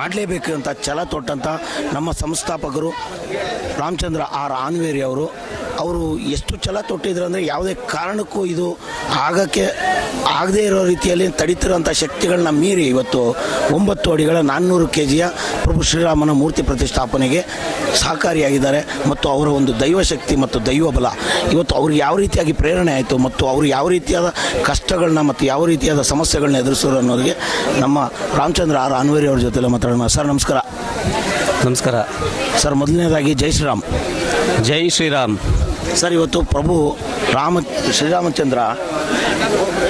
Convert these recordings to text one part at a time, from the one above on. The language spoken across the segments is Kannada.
ಮಾಡಲೇಬೇಕು ಅಂತ ಛಲ ತೊಟ್ಟಂಥ ನಮ್ಮ ಸಂಸ್ಥಾಪಕರು ರಾಮಚಂದ್ರ ಆರ್ ಆನ್ವೇರಿ ಅವರು ಎಷ್ಟು ಛಲ ತೊಟ್ಟಿದ್ರು ಅಂದರೆ ಯಾವುದೇ ಕಾರಣಕ್ಕೂ ಇದು ಆಗದೇ ಇರೋ ರೀತಿಯಲ್ಲಿ ತಡೀತಿರೋಂಥ ಶಕ್ತಿಗಳನ್ನ ಮೀರಿ ಇವತ್ತು 9 ಅಡಿಗಳ 400 kgಯ ಪ್ರಭು ಶ್ರೀರಾಮನ ಮೂರ್ತಿ ಪ್ರತಿಷ್ಠಾಪನೆಗೆ ಸಹಕಾರಿಯಾಗಿದ್ದಾರೆ. ಮತ್ತು ಅವರ ಒಂದು ದೈವಶಕ್ತಿ ಮತ್ತು ದೈವ ಬಲ ಇವತ್ತು ಅವ್ರಿಗೆ ಯಾವ ರೀತಿಯಾಗಿ ಪ್ರೇರಣೆ ಆಯಿತು ಮತ್ತು ಅವರು ಯಾವ ರೀತಿಯಾದ ಕಷ್ಟಗಳನ್ನ ಮತ್ತು ಯಾವ ರೀತಿಯಾದ ಸಮಸ್ಯೆಗಳನ್ನ ಎದುರಿಸೋರು ಅನ್ನೋರಿಗೆ ನಮ್ಮ ರಾಮಚಂದ್ರ ಆರ್ ಆನ್ವೇರಿ ಅವ್ರ ಜೊತೆಲ್ಲ ಮಾತಾಡೋಣ. ಸರ್ ನಮಸ್ಕಾರ. ನಮಸ್ಕಾರ ಸರ್, ಮೊದಲನೇದಾಗಿ ಜೈ ಶ್ರೀರಾಮ್. ಜೈ ಶ್ರೀರಾಮ್. ಸರ್, ಇವತ್ತು ಪ್ರಭು ಶ್ರೀರಾಮಚಂದ್ರ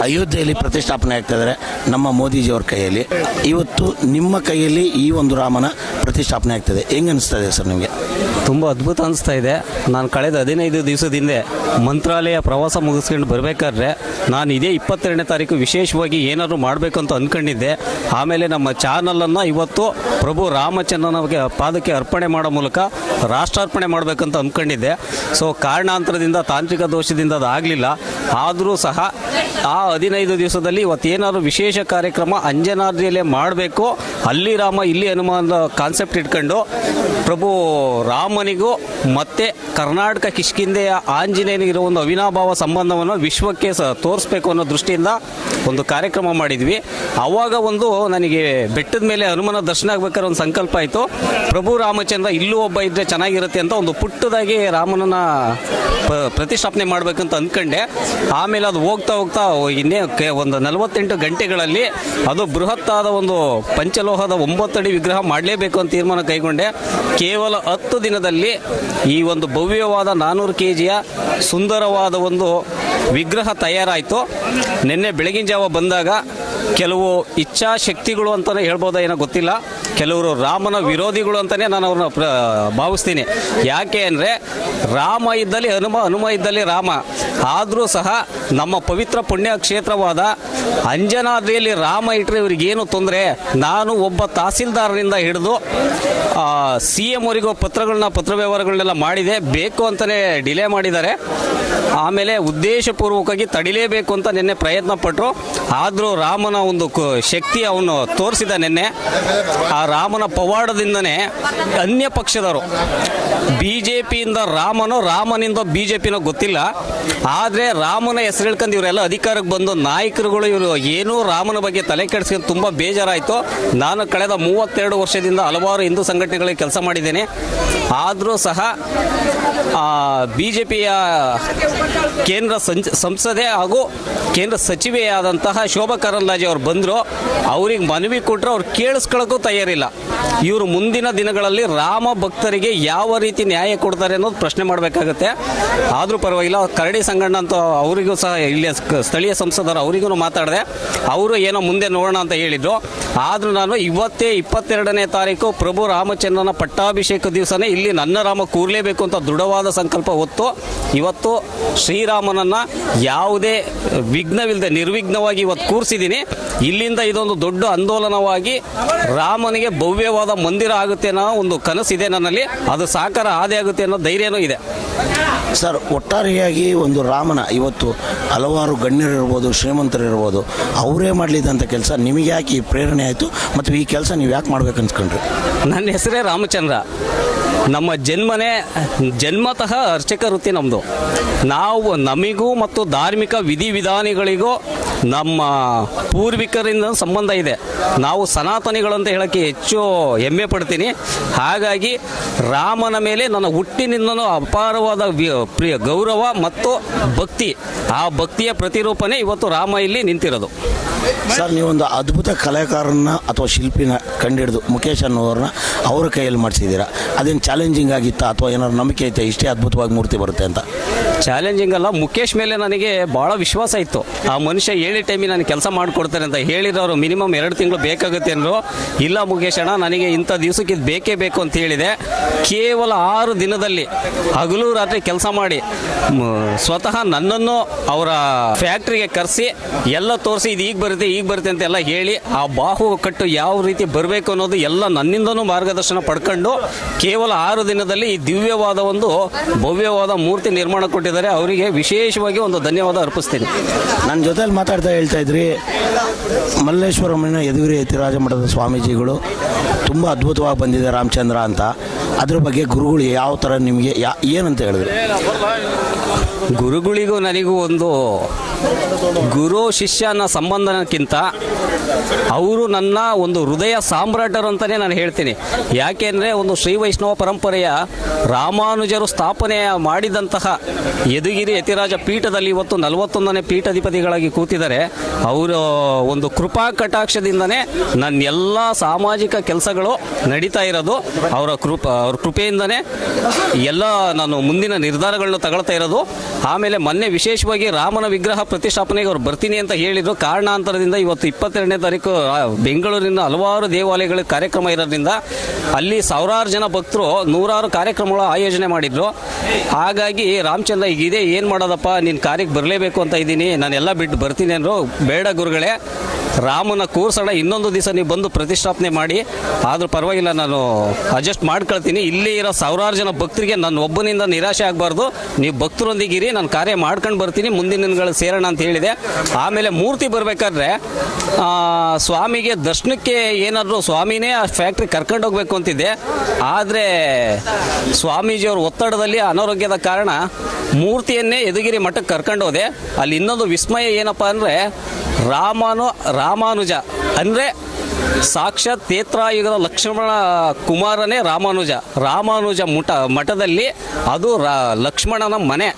ಅಯೋಧ್ಯೆಯಲ್ಲಿ ಪ್ರತಿಷ್ಠಾಪನೆ ಆಗ್ತಾಯಿದ್ದಾರೆ ನಮ್ಮ ಮೋದಿಜಿಯವ್ರ ಕೈಯಲ್ಲಿ. ಇವತ್ತು ನಿಮ್ಮ ಕೈಯಲ್ಲಿ ಈ ಒಂದು ರಾಮನ ಪ್ರತಿಷ್ಠಾಪನೆ ಆಗ್ತದೆ, ಹೆಂಗೆ ಅನಿಸ್ತಾ ಇದೆ ಸರ್ ನಿಮಗೆ? ತುಂಬ ಅದ್ಭುತ ಅನಿಸ್ತಾ ಇದೆ. ನಾನು ಕಳೆದ 15 ದಿವಸದಿಂದ ಮಂತ್ರಾಲಯ ಪ್ರವಾಸ ಮುಗಿಸ್ಕೊಂಡು ಬರಬೇಕಾದ್ರೆ ನಾನು ಇದೇ 22ನೇ ತಾರೀಕು ವಿಶೇಷವಾಗಿ ಏನಾದರೂ ಮಾಡಬೇಕು ಅಂತ ಅಂದ್ಕೊಂಡಿದ್ದೆ. ಆಮೇಲೆ ನಮ್ಮ ಚಾನಲನ್ನು ಇವತ್ತು ಪ್ರಭು ರಾಮಚಂದ್ರನ ಪಾದಕ್ಕೆ ಅರ್ಪಣೆ ಮಾಡೋ ಮೂಲಕ ರಾಷ್ಟ್ರಾರ್ಪಣೆ ಮಾಡಬೇಕಂತ ಅಂದ್ಕೊಂಡಿದ್ದೆ. ಸೊ ಕಾರಣಾಂತರದಿಂದ, ತಾಂತ್ರಿಕ ದೋಷದಿಂದ ಅದು ಆಗಲಿಲ್ಲ. ಆದರೂ ಸಹ ಆ 15 ದಿವಸದಲ್ಲಿ ಇವತ್ತೇನಾದರೂ ವಿಶೇಷ ಕಾರ್ಯಕ್ರಮ ಅಂಜನಾದ್ರಿಯಲ್ಲೇ ಮಾಡಬೇಕು, ಅಲ್ಲಿ ರಾಮ ಇಲ್ಲಿ ಹನುಮಾನ್ ಕಾನ್ಸೆಪ್ಟ್ ಇಟ್ಕೊಂಡು ಪ್ರಭು ರಾಮನಿಗೂ ಮತ್ತು ಕರ್ನಾಟಕ ಕಿಷ್ಕಿಂಧೆಯ ಆಂಜನೇಯನಿಗಿರೋ ಒಂದು ಅವಿನಾಭಾವ ಸಂಬಂಧವನ್ನು ವಿಶ್ವಕ್ಕೆ ತೋರಿಸ್ಬೇಕು ಅನ್ನೋ ದೃಷ್ಟಿಯಿಂದ ಒಂದು ಕಾರ್ಯಕ್ರಮ ಮಾಡಿದ್ವಿ. ಆವಾಗ ಒಂದು ನನಗೆ ಬೆಟ್ಟದ ಮೇಲೆ ಹನುಮನ ದರ್ಶನ ಆಗ್ಬೇಕಾದ್ರೆ ಒಂದು ಸಂಕಲ್ಪ ಆಯಿತು, ಪ್ರಭು ರಾಮಚಂದ್ರ ಇಲ್ಲೂ ಒಬ್ಬ ಇದ್ದರೆ ಚೆನ್ನಾಗಿರುತ್ತೆ ಅಂತ ಒಂದು ಪುಟ್ಟದಾಗಿ ರಾಮನನ್ನ ಪ್ರತಿಷ್ಠಾಪನೆ ಮಾಡಬೇಕಂತ ಅಂದ್ಕೊಂಡೆ. ಆಮೇಲೆ ಅದು ಹೋಗ್ತಾ ಇನ್ನೇ ಒಂದು 48 ಗಂಟೆಗಳಲ್ಲಿ ಅದು ಬೃಹತ್ತಾದ ಒಂದು ಪಂಚಲೋಹದ 9 ಅಡಿ ವಿಗ್ರಹ ಮಾಡಲೇಬೇಕು ಅಂತ ತೀರ್ಮಾನ ಕೈಗೊಂಡೆ. ಕೇವಲ 10 ದಿನದಲ್ಲಿ ಈ ಒಂದು ಭವ್ಯವಾದ 400 kgಯ ಸುಂದರವಾದ ಒಂದು ವಿಗ್ರಹ ತಯಾರಾಯಿತು. ನಿನ್ನೆ ಬೆಳಗಿನ ಜಾವ ಬಂದಾಗ ಕೆಲವು ಇಚ್ಛಾಶಕ್ತಿಗಳು ಅಂತಲೇ ಹೇಳ್ಬೋದಾ ಏನೋ ಗೊತ್ತಿಲ್ಲ, ಕೆಲವರು ರಾಮನ ವಿರೋಧಿಗಳು ಅಂತಲೇ ನಾನು ಅವ್ರನ್ನ ಭಾವಿಸ್ತೀನಿ. ಯಾಕೆ ಅಂದರೆ ರಾಮ ಇದ್ದಲ್ಲಿ ಹನುಮ, ಹನುಮ ಇದ್ದಲ್ಲಿ ರಾಮ. ಆದರೂ ಸಹ ನಮ್ಮ ಪವಿತ್ರ ಪುಣ್ಯ ಕ್ಷೇತ್ರವಾದ ಅಂಜನಾದ್ರಿಯಲ್ಲಿ ರಾಮ ಇಟ್ಟರೆ ಇವರಿಗೇನು ತೊಂದರೆ? ನಾನು ಒಬ್ಬ ತಹಸೀಲ್ದಾರರಿಂದ ಹಿಡಿದು CM ಅವರಿಗೂ ಪತ್ರ ವ್ಯವಹಾರಗಳನ್ನೆಲ್ಲ ಮಾಡಿದೆ. ಬೇಕು ಅಂತಲೇ ಡಿಲೇ ಮಾಡಿದ್ದಾರೆ. ಆಮೇಲೆ ಉದ್ದೇಶಪೂರ್ವಕವಾಗಿ ತಡಿಲೇಬೇಕು ಅಂತ ನಿನ್ನೆ ಪ್ರಯತ್ನ ಪಟ್ಟರು. ಆದರೂ ರಾಮನ ಒಂದು ಶಕ್ತಿ ಅವನು ತೋರಿಸಿದ. ನಿನ್ನೆ ಆ ರಾಮನ ಪವಾಡದಿಂದನೇ ಅನ್ಯ ಪಕ್ಷದವರು BJPಯಿಂದ ರಾಮನೋ, ರಾಮನಿಂದ BJPನೋ ಗೊತ್ತಿಲ್ಲ, ಆದರೆ ರಾಮನ ಹೆಸರು ಹೇಳ್ಕೊಂಡು ಇವರೆಲ್ಲ ಅಧಿಕಾರಕ್ಕೆ ಬಂದು ನಾಯಕರುಗಳು ಇವರು ಏನೂ ರಾಮನ ಬಗ್ಗೆ ತಲೆ ಕೆಡಿಸ್ಕೊಂಡು ತುಂಬ ಬೇಜಾರಾಯಿತು. ನಾನು ಕಳೆದ 32 ವರ್ಷದಿಂದ ಹಲವಾರು ಹಿಂದೂ ಸಂಘಟನೆಗಳಿಗೆ ಕೆಲಸ ಮಾಡಿದ್ದೇನೆ. ಆದರೂ ಸಹ BJPಯ ಕೇಂದ್ರ ಸಂಸದೆ ಹಾಗೂ ಕೇಂದ್ರ ಸಚಿವೆಯಾದಂತಹ ಶೋಭಾ ಕರಂದ್ಲಾಜೆ ಅವರು ಬಂದರು. ಅವ್ರಿಗೆ ಮನವಿ ಕೊಟ್ಟರು, ಅವ್ರು ಕೇಳಿಸ್ಕೊಳ್ಳೋಕ್ಕೂ ತಯಾರಿಲ್ಲ. ಇವರು ಮುಂದಿನ ದಿನಗಳಲ್ಲಿ ರಾಮ ಭಕ್ತರಿಗೆ ಯಾವ ರೀತಿ ನ್ಯಾಯ ಕೊಡ್ತಾರೆ ಅನ್ನೋದು ಪ್ರಶ್ನೆ ಮಾಡಬೇಕಾಗತ್ತೆ. ಆದರೂ ಪರವಾಗಿಲ್ಲ, ಕರಡಿ ಸಂಗಣ್ಣ ಅಂತ ಅವರಿಗೂ ಸಹ ಇಲ್ಲಿ ಸ್ಥಳೀಯ ಸಂಸದರು ಅವರಿಗೂ ಮಾತಾಡಿದೆ. ಅವರು ಏನೋ ಮುಂದೆ ನೋಡೋಣ ಅಂತ ಹೇಳಿದರು. ಆದರೂ ನಾನು ಇವತ್ತೇ 22ನೇ ತಾರೀಕು ಪ್ರಭು ರಾಮಚಂದ್ರನ ಪಟ್ಟಾಭಿಷೇಕ ದಿವಸನೇ ಇಲ್ಲಿ ನನ್ನ ರಾಮ ಕೂರಲೇಬೇಕು ಅಂತ ದೃಢವಾದ ಸಂಕಲ್ಪ ಹೊತ್ತು ಇವತ್ತು ಶ್ರೀರಾಮನನ್ನು ಯಾವುದೇ ವಿಘ್ನವಿಲ್ಲದೆ ನಿರ್ವಿಘ್ನವಾಗಿ ಇವತ್ತು ಕೂರಿಸಿದ್ದೀನಿ. ಇಲ್ಲಿಂದ ಇದೊಂದು ದೊಡ್ಡ ಆಂದೋಲನವಾಗಿ ರಾಮನಿಗೆ ಭವ್ಯವಾದ ಮಂದಿರ ಆಗುತ್ತೆ ಅನ್ನೋ ಒಂದು ಕನಸಿದೆ ನನ್ನಲ್ಲಿ. ಅದು ಸಾಕಾರ ಆದೇ ಆಗುತ್ತೆ ಅನ್ನೋ ಧೈರ್ಯನೂ ಇದೆ. ಸರ್, ಒಟ್ಟಾರೆಯಾಗಿ ಒಂದು ರಾಮನ ಇವತ್ತು ಹಲವಾರು ಗಣ್ಯರಿರ್ಬೋದು, ಶ್ರೀಮಂತರಿರ್ಬೋದು, ಅವರೇ ಮಾಡಲಿದ್ದಂಥ ಕೆಲಸ ನಿಮಗೆ ಯಾಕೆ ಈ ಪ್ರೇರಣೆ ಆಯಿತು ಮತ್ತು ಈ ಕೆಲಸ ನೀವು ಯಾಕೆ ಮಾಡ್ಬೇಕು ಅನ್ಸ್ಕೊಂಡ್ರಿ? ನನ್ನ ಹೆಸರೇ ರಾಮಚಂದ್ರ. ನಮ್ಮ ಜನ್ಮತಃ ಅರ್ಚಕ ವೃತ್ತಿ ನಮ್ಮದು. ನಾವು ನಮಗೂ ಮತ್ತು ಧಾರ್ಮಿಕ ವಿಧಿವಿಧಾನಗಳಿಗೂ ನಮ್ಮ ಪೂರ್ವಿಕರಿಂದ ಸಂಬಂಧ ಇದೆ. ನಾವು ಸನಾತನಿಗಳು ಅಂತ ಹೇಳೋಕ್ಕೆ ಹೆಚ್ಚು ಹೆಮ್ಮೆ ಪಡ್ತೀನಿ. ಹಾಗಾಗಿ ರಾಮನ ಮೇಲೆ ನನ್ನ ಹುಟ್ಟಿನಿಂದಲೂ ಅಪಾರವಾದ ಗೌರವ ಮತ್ತು ಭಕ್ತಿ. ಆ ಭಕ್ತಿಯ ಪ್ರತಿರೂಪನೇ ಇವತ್ತು ರಾಮ ಇಲ್ಲಿ ನಿಂತಿರೋದು. ಸರ್, ನೀವೊಂದು ಅದ್ಭುತ ಕಲಾಕಾರನ್ನ ಅಥವಾ ಶಿಲ್ಪಿನ ಕಂಡಿಡಿದು ಮುಖೇಶ್ ಅನ್ನೋರನ್ನ ಅವರ ಕೈಯಲ್ಲಿ ಮಾಡಿಸಿದ್ದೀರಾ. ಅದೇನು ಚಾಲೆಂಜಿಂಗ್ ಆಗಿತ್ತಾ ಅಥವಾ ಏನಾದ್ರು ನಂಬಿಕೆ ಐತೆ ಇಷ್ಟೇ ಅದ್ಭುತವಾಗಿ ಮೂರ್ತಿ ಬರುತ್ತೆ ಅಂತ? ಚಾಲೆಂಜಿಂಗ್ ಅಲ್ಲ, ಮುಖೇಶ್ ಮೇಲೆ ನನಗೆ ಭಾಳ ವಿಶ್ವಾಸ ಇತ್ತು. ಆ ಮನುಷ್ಯ ಹೇಳಿ ಟೈಮಿಗೆ ನಾನು ಕೆಲಸ ಮಾಡಿಕೊಡ್ತಾರೆ ಅಂತ ಹೇಳಿರೋರು. ಮಿನಿಮಮ್ 2 ತಿಂಗಳು ಬೇಕಾಗುತ್ತೆ ಅಂದರು. ಇಲ್ಲ ಮುಖೇಶ್ ಅಣ್ಣ, ನನಗೆ ಇಂಥ ದಿವಸಕ್ಕೆ ಇದು ಬೇಕೇ ಬೇಕು ಅಂತ ಹೇಳಿದೆ. ಕೇವಲ 6 ದಿನದಲ್ಲಿ ಹಗಲು ರಾತ್ರಿ ಕೆಲಸ ಮಾಡಿ ಸ್ವತಃ ನನ್ನನ್ನು ಅವರ ಫ್ಯಾಕ್ಟ್ರಿಗೆ ಕರೆಸಿ ಎಲ್ಲ ತೋರಿಸಿ ಇದು ಈಗ ಬರುತ್ತೆ ಅಂತೆಲ್ಲ ಹೇಳಿ ಆ ಬಾಹು ಕಟ್ಟು ಯಾವ ರೀತಿ ಬರಬೇಕು ಅನ್ನೋದು ಎಲ್ಲ ನನ್ನಿಂದನೂ ಮಾರ್ಗದರ್ಶನ ಪಡ್ಕೊಂಡು ಕೇವಲ 6 ದಿನದಲ್ಲಿ ಈ ದಿವ್ಯವಾದ ಒಂದು ಭವ್ಯವಾದ ಮೂರ್ತಿ ನಿರ್ಮಾಣ ಕೊಟ್ಟಿದ್ದಾರೆ. ಅವರಿಗೆ ವಿಶೇಷವಾಗಿ ಒಂದು ಧನ್ಯವಾದ ಅರ್ಪಿಸ್ತೀನಿ. ನನ್ನ ಜೊತೆಲಿ ಮಾತಾಡ್ತಾ ಹೇಳ್ತಾ ಇದ್ರಿ, ಮಲ್ಲೇಶ್ವರಮನ ಯದುಗಿರಿ ಯತಿರಾಜ ಮಠದ ಸ್ವಾಮೀಜಿಗಳು ತುಂಬ ಅದ್ಭುತವಾಗಿ ಬಂದಿದೆ ರಾಮಚಂದ್ರ ಅಂತ. ಅದ್ರ ಬಗ್ಗೆ ಗುರುಗಳು ಯಾವ ಥರ ನಿಮಗೆ ಏನಂತ ಹೇಳಿದ್ರು? ಗುರುಗಳಿಗೂ ನನಗೂ ಒಂದು ಗುರು ಶಿಷ್ಯನ ಸಂಬಂಧಕ್ಕಿಂತ ಅವರು ನನ್ನ ಒಂದು ಹೃದಯ ಸಾಮ್ರಾಟರು ಅಂತಲೇ ನಾನು ಹೇಳ್ತೀನಿ. ಯಾಕೆಂದರೆ ಒಂದು ಶ್ರೀ ವೈಷ್ಣವ ಪರಂಪರೆಯ ರಾಮಾನುಜರು ಸ್ಥಾಪನೆ ಮಾಡಿದಂತಹ ಯದುಗಿರಿ ಯತಿರಾಜ ಪೀಠದಲ್ಲಿ ಇವತ್ತು 41ನೇ ಪೀಠಾಧಿಪತಿಗಳಾಗಿ ಕೂತಿದ್ದಾರೆ. ಅವರ ಒಂದು ಕೃಪಾ ಕಟಾಕ್ಷದಿಂದನೇ ನನ್ನ ಎಲ್ಲ ಸಾಮಾಜಿಕ ಕೆಲಸಗಳು ನಡೀತಾ ಇರೋದು. ಅವ್ರ ಕೃಪೆಯಿಂದನೇ ಎಲ್ಲ ನಾನು ಮುಂದಿನ ನಿರ್ಧಾರಗಳನ್ನ ತಗೊಳ್ತಾ ಇರೋದು. ಆಮೇಲೆ ಮೊನ್ನೆ ವಿಶೇಷವಾಗಿ ರಾಮನ ವಿಗ್ರಹ ಪ್ರತಿಷ್ಠಾಪನೆಗೆ ಅವ್ರು ಬರ್ತೀನಿ ಅಂತ ಹೇಳಿದ್ರು. ಕಾರಣಾಂತರದಿಂದ ಇವತ್ತು 22ನೇ ತಾರೀಕು ಬೆಂಗಳೂರಿನ ಹಲವಾರು ದೇವಾಲಯಗಳ ಕಾರ್ಯಕ್ರಮ ಇರೋದ್ರಿಂದ ಅಲ್ಲಿ ಸಾವಿರಾರು ಜನ ಭಕ್ತರು ನೂರಾರು ಕಾರ್ಯಕ್ರಮಗಳ ಆಯೋಜನೆ ಮಾಡಿದ್ರು. ಹಾಗಾಗಿ ರಾಮಚಂದ್ರ ಈಗಿದೆ ಏನು ಮಾಡೋದಪ್ಪ, ನಿನ್ನ ಕಾರ್ಯಕ್ಕೆ ಬರಲೇಬೇಕು ಅಂತ ಇದ್ದೀನಿ, ನಾನೆಲ್ಲ ಬಿಟ್ಟು ಬರ್ತೀನಿ ಅಂದರು. ಬೇಡ ಗುರುಗಳೇ, ರಾಮನ ಕೂರ್ಸೋಣ, ಇನ್ನೊಂದು ದಿವಸ ನೀವು ಬಂದು ಪ್ರತಿಷ್ಠಾಪನೆ ಮಾಡಿ, ಆದರೂ ಪರವಾಗಿಲ್ಲ, ನಾನು ಅಡ್ಜಸ್ಟ್ ಮಾಡ್ಕೊಳ್ತೀನಿ. ಇಲ್ಲಿ ಇರೋ ಸಾವಿರಾರು ಜನ ಭಕ್ತರಿಗೆ ನನ್ನ ಒಬ್ಬನಿಂದ ನಿರಾಶೆ ಆಗಬಾರ್ದು, ನೀವು ಭಕ್ತರೊಂದಿಗಿರಿ, ನಾನು ಕಾರ್ಯ ಮಾಡ್ಕೊಂಡು ಬರ್ತೀನಿ, ಮುಂದಿನ ದಿನಗಳು ಸೇರೋಣ ಅಂತ ಹೇಳಿದೆ. ಆಮೇಲೆ ಮೂರ್ತಿ ಬರಬೇಕಾದ್ರೆ ಸ್ವಾಮಿಗೆ ದರ್ಶನಕ್ಕೆ ಏನಾದರೂ ಸ್ವಾಮಿನೇ ಆ ಫ್ಯಾಕ್ಟ್ರಿ ಕರ್ಕೊಂಡು ಹೋಗ್ಬೇಕು ಅಂತಿದ್ದೆ. ಆದರೆ ಸ್ವಾಮೀಜಿಯವ್ರ ಒತ್ತಡದಲ್ಲಿ ಅನಾರೋಗ್ಯದ ಕಾರಣ ಮೂರ್ತಿಯನ್ನೇ ಯದುಗಿರಿ ಮಠಕ್ಕೆ ಕರ್ಕೊಂಡು ಹೋದೆ. ಅಲ್ಲಿ ಇನ್ನೊಂದು ವಿಸ್ಮಯ ಏನಪ್ಪ ಅಂದರೆ ರಾಮಾನುಜ ಅಂದರೆ ಸಾಕ್ಷಾತ್ ತೇತ್ರಾಯುಗದ ಲಕ್ಷ್ಮಣ ಕುಮಾರನೇ ರಾಮಾನುಜ ಮಠದಲ್ಲಿ ಅದು ಲಕ್ಷ್ಮಣನ ಮನೆ,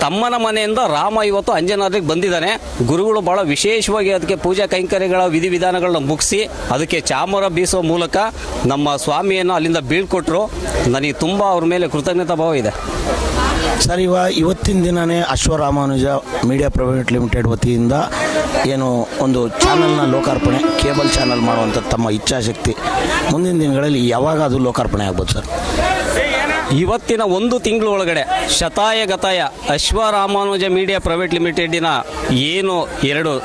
ತಮ್ಮನ ಮನೆಯಿಂದ ರಾಮ ಇವತ್ತು ಅಂಜನಾದ್ರಿಗೆ ಬಂದಿದ್ದಾನೆ. ಗುರುಗಳು ಭಾಳ ವಿಶೇಷವಾಗಿ ಅದಕ್ಕೆ ಪೂಜಾ ಕೈಂಕರ್ಯಗಳ ವಿಧಿವಿಧಾನಗಳನ್ನ ಮುಗಿಸಿ ಅದಕ್ಕೆ ಚಾಮರ ಬೀಸುವ ಮೂಲಕ ನಮ್ಮ ಸ್ವಾಮಿಯನ್ನು ಅಲ್ಲಿಂದ ಬೀಳ್ಕೊಟ್ರು. ನನಗೆ ತುಂಬ ಅವ್ರ ಮೇಲೆ ಕೃತಜ್ಞತಾ ಭಾವ ಇದೆ. ಸರ್, ಇವತ್ತಿನ ದಿನವೇ ಅಶ್ವರಾಮಾನುಜ ಮೀಡಿಯಾ ಪ್ರೈವೇಟ್ ಲಿಮಿಟೆಡ್ ವತಿಯಿಂದ ಏನು ಒಂದು ಚಾನಲ್ನ ಲೋಕಾರ್ಪಣೆ, ಕೇಬಲ್ ಚಾನಲ್ ಮಾಡುವಂಥ ತಮ್ಮ ಇಚ್ಛಾಶಕ್ತಿ ಮುಂದಿನ ದಿನಗಳಲ್ಲಿ ಯಾವಾಗ ಅದು ಲೋಕಾರ್ಪಣೆ ಆಗ್ಬೋದು ಸರ್? ಇವತ್ತಿನ 1 ತಿಂಗಳ ಒಳಗಡೆ ಶತಾಯ ಗತಾಯ ಅಶ್ವರಾಮಾನುಜ ಮೀಡಿಯಾ ಪ್ರೈವೇಟ್ ಲಿಮಿಟೆಡಿನ ಏನು 2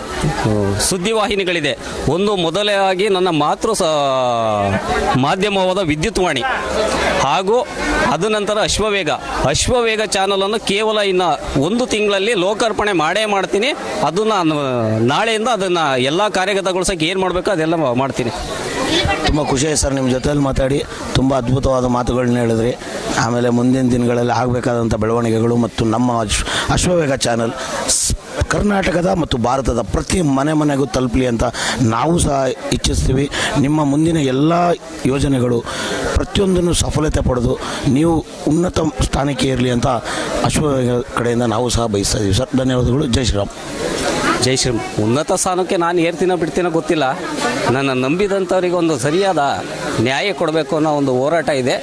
ಸುದ್ದಿವಾಹಿನಿಗಳಿದೆ. ಒಂದು ಮೊದಲಾಗಿ ನನ್ನ ಮಾಧ್ಯಮವಾದ ವಿದ್ಯುತ್ವಾಣಿ, ಹಾಗೂ ಅದು ನಂತರ ಅಶ್ವವೇಗ ಚಾನಲನ್ನು ಕೇವಲ ಇನ್ನು 1 ತಿಂಗಳಲ್ಲಿ ಲೋಕಾರ್ಪಣೆ ಮಾಡ್ತೀನಿ. ಅದು ನಾನು ನಾಳೆಯಿಂದ ಅದನ್ನು ಎಲ್ಲ ಕಾರ್ಯಗತಗೊಳಿಸೋಕೆ ಏನು ಮಾಡಬೇಕು ಅದೆಲ್ಲ ಮಾಡ್ತೀನಿ. ತುಂಬ ಖುಷಿ ಆಯ್ತು ಸರ್, ನಿಮ್ಮ ಜೊತೆಯಲ್ಲಿ ಮಾತಾಡಿ ತುಂಬ ಅದ್ಭುತವಾದ ಮಾತುಗಳನ್ನ ಹೇಳಿದ್ರಿ. ಆಮೇಲೆ ಮುಂದಿನ ದಿನಗಳಲ್ಲಿ ಆಗಬೇಕಾದಂಥ ಬೆಳವಣಿಗೆಗಳು ಮತ್ತು ನಮ್ಮ ಅಶ್ವವೇಗ ಚಾನಲ್ ಕರ್ನಾಟಕದ ಮತ್ತು ಭಾರತದ ಪ್ರತಿ ಮನೆಗೂ ತಲುಪಲಿ ಅಂತ ನಾವು ಸಹ ಇಚ್ಛಿಸ್ತೀವಿ. ನಿಮ್ಮ ಮುಂದಿನ ಎಲ್ಲ ಯೋಜನೆಗಳು ಪ್ರತಿಯೊಂದನ್ನು ಸಫಲತೆ ಪಡೆದು ನೀವು ಉನ್ನತ ಸ್ಥಾನಕ್ಕೆ ಇರಲಿ ಅಂತ ಅಶ್ವವೇಗ ಕಡೆಯಿಂದ ನಾವು ಸಹ ಬಯಸ್ತಾ ಇದ್ದೀವಿ ಸರ್. ಧನ್ಯವಾದಗಳು. ಜೈ ಶ್ರೀರಾಮ್. ಜೈ ಶ್ರೀರಾಮ್. ಉನ್ನತ ಸ್ಥಾನಕ್ಕೆ ನಾನು ಏರ್ತೀನೋ ಬಿಡ್ತೀನೋ ಗೊತ್ತಿಲ್ಲ. ನನ್ನ ನಂಬಿದಂಥವ್ರಿಗೆ ಒಂದು ಸರಿಯಾದ ನ್ಯಾಯ ಕೊಡಬೇಕು ಅನ್ನೋ ಒಂದು ಹೋರಾಟ ಇದೆ.